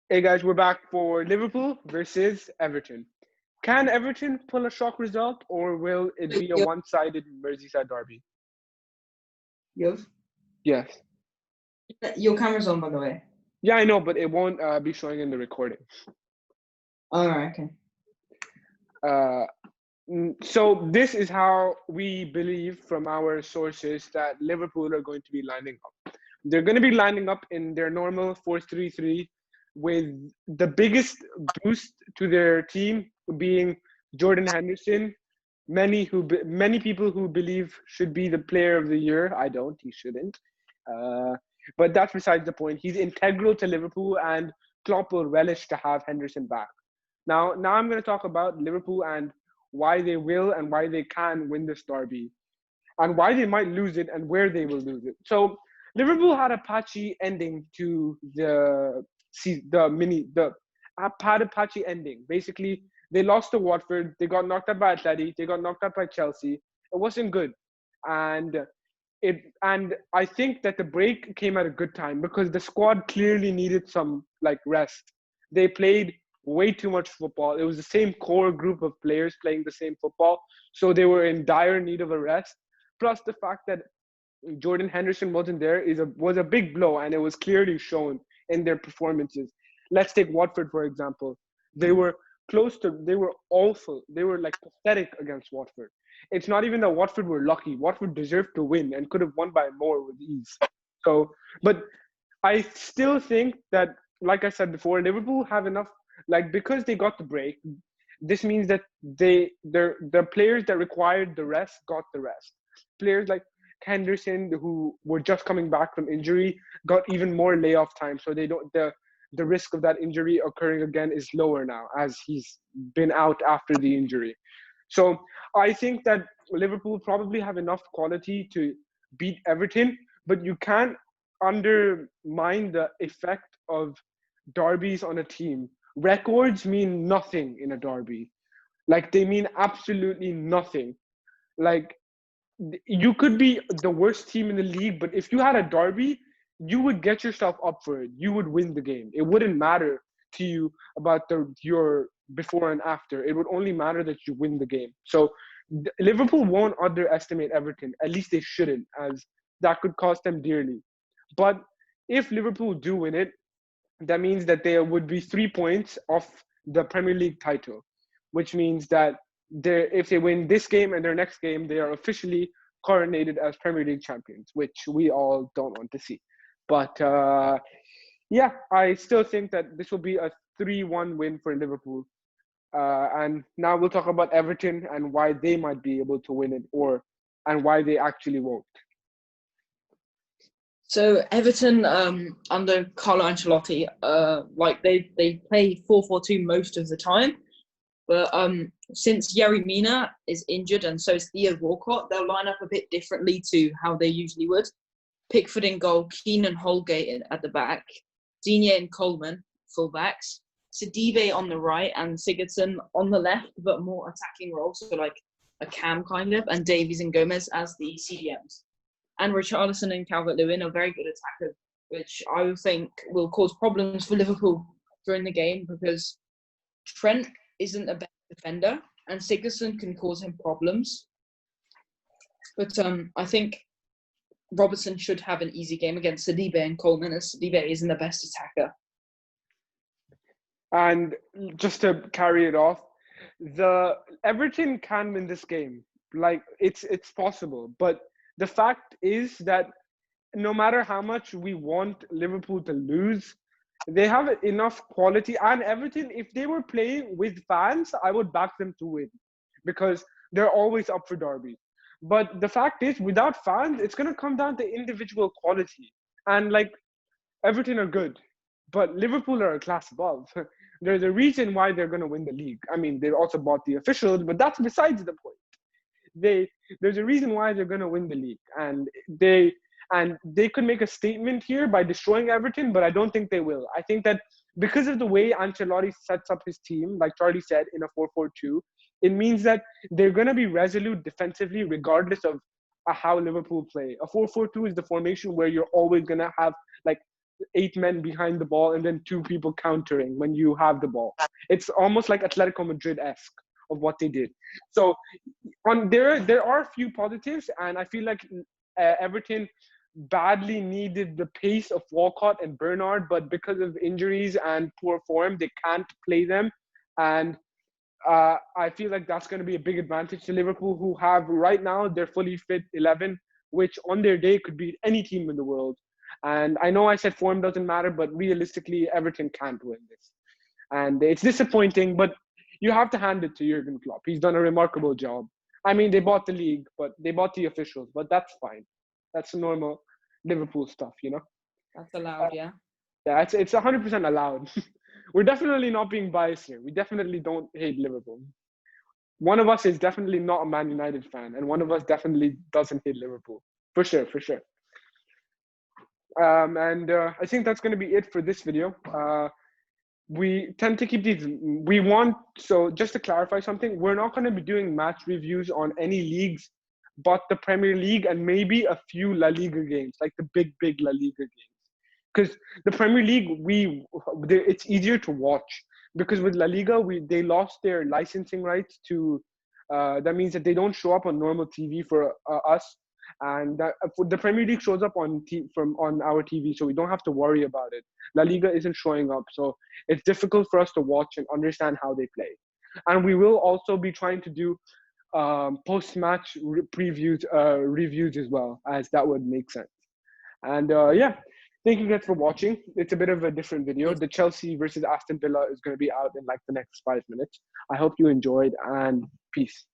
Hey guys, we're back for Liverpool versus Everton. Can Everton pull a shock result, or will it be a Your, one-sided Merseyside derby? yours? Yes. Your camera's on, by the way. Yeah, I know, but it won't be showing in the recording. All right, okay. Uh, so this is how we believe from our sources that Liverpool are going to be lining up. They're going to be lining up in their normal 4-3-3, with the biggest boost to their team being Jordan Henderson. Many people who believe should be the player of the year. I don't. He shouldn't. Uh, but that's besides the point. He's integral to Liverpool, and Klopp will relish to have Henderson back. Now I'm going to talk about Liverpool and why they will and why they can win this derby, and why they might lose it and where they will lose it. So Liverpool had a patchy ending to had a patchy ending. Basically, they lost to Watford. They got knocked out by Atleti. They got knocked out by Chelsea. It wasn't good, and I think that the break came at a good time because the squad clearly needed some like rest. They played way too much football. It was the same core group of players playing the same football, so they were in dire need of a rest. Plus the fact that Jordan Henderson wasn't there was a big blow, and it was clearly shown in their performances. Let's take Watford for example. They were they were awful. They were like pathetic against Watford. It's not even that Watford were lucky. Watford deserved to win and could have won by more with ease. So, but I still think that, like I said before, Liverpool have enough, like because they got the break. This means that the players that required the rest got the rest. Players like Henderson, who were just coming back from injury, got even more layoff time, so they don't the risk of that injury occurring again is lower now, as he's been out after the injury. So I think that Liverpool probably have enough quality to beat Everton, but you can't undermine the effect of derbies on a team. Records mean nothing in a derby. Like they mean absolutely nothing. Like you could be the worst team in the league, but if you had a derby, you would get yourself up for it. You would win the game. It wouldn't matter to you about your before and after. It would only matter that you win the game. So Liverpool won't underestimate Everton. At least they shouldn't, as that could cost them dearly. But if Liverpool do win it, that means that there would be 3 points off the Premier League title, which means that if they win this game and their next game, they are officially coronated as Premier League champions, which we all don't want to see. But yeah, I still think that this will be a 3-1 win for Liverpool. And now we'll talk about Everton and why they might be able to win it, and why they actually won't. So Everton, under Carlo Ancelotti, like they play 4-4-2 most of the time, but since Yerry Mina is injured and so is Theo Walcott, they'll line up a bit differently to how they usually would. Pickford in goal, Keane and Holgate at the back, Digne and Coleman fullbacks, Sidibe on the right and Sigurdsson on the left, but more attacking roles, so like a cam kind of, and Davies and Gomez as the CDMs. And Richarlison and Calvert-Lewin are very good attackers, which I would think will cause problems for Liverpool during the game because Trent isn't a better defender and Sigurdsson can cause him problems. But I think Robertson should have an easy game against Sidibe and Coleman, as Sidibe isn't the best attacker. And just to carry it off, the Everton can win this game. Like it's possible, but the fact is that no matter how much we want Liverpool to lose, they have enough quality. And Everton, if they were playing with fans, I would back them to win because they're always up for derby. But the fact is, without fans, it's gonna come down to individual quality. And like Everton are good, but Liverpool are a class above. There's a reason why they're going to win the league. I mean, they also bought the officials, but that's besides the point. There's a reason why they're going to win the league, and they could make a statement here by destroying Everton, but I don't think they will. I think that because of the way Ancelotti sets up his team, like Charlie said, in a 4-4-2, it means that they're going to be resolute defensively regardless of how Liverpool play. A 4-4-2 is the formation where you're always going to have like 8 men behind the ball and then 2 people countering when you have the ball. It's almost like Atletico Madrid-esque of what they did. So there are a few positives, and I feel like Everton badly needed the pace of Walcott and Bernard, but because of injuries and poor form, they can't play them. And I feel like that's going to be a big advantage to Liverpool, who have right now their fully fit 11, which on their day could beat any team in the world. And I know I said form doesn't matter, but realistically, Everton can't win this. And it's disappointing, but you have to hand it to Jurgen Klopp. He's done a remarkable job. I mean, they bought the league, but they bought the officials, but that's fine. That's normal Liverpool stuff, you know? That's allowed, yeah. Yeah, it's 100% allowed. We're definitely not being biased here. We definitely don't hate Liverpool. One of us is definitely not a Man United fan, and one of us definitely doesn't hate Liverpool. For sure, for sure. And I think that's going to be it for this video. We tend to keep these, so just to clarify something, we're not going to be doing match reviews on any leagues but the Premier League and maybe a few La Liga games, like the big La Liga games. Because the Premier League, it's easier to watch. Because with La Liga, they lost their licensing rights to, that means that they don't show up on normal TV for us. And the Premier League shows up on our TV, so we don't have to worry about it. La Liga isn't showing up, so it's difficult for us to watch and understand how they play. And we will also be trying to do post-match reviews as well, as that would make sense. And yeah, thank you guys for watching. It's a bit of a different video. The Chelsea versus Aston Villa is going to be out in like the next 5 minutes. I hope you enjoyed, and peace.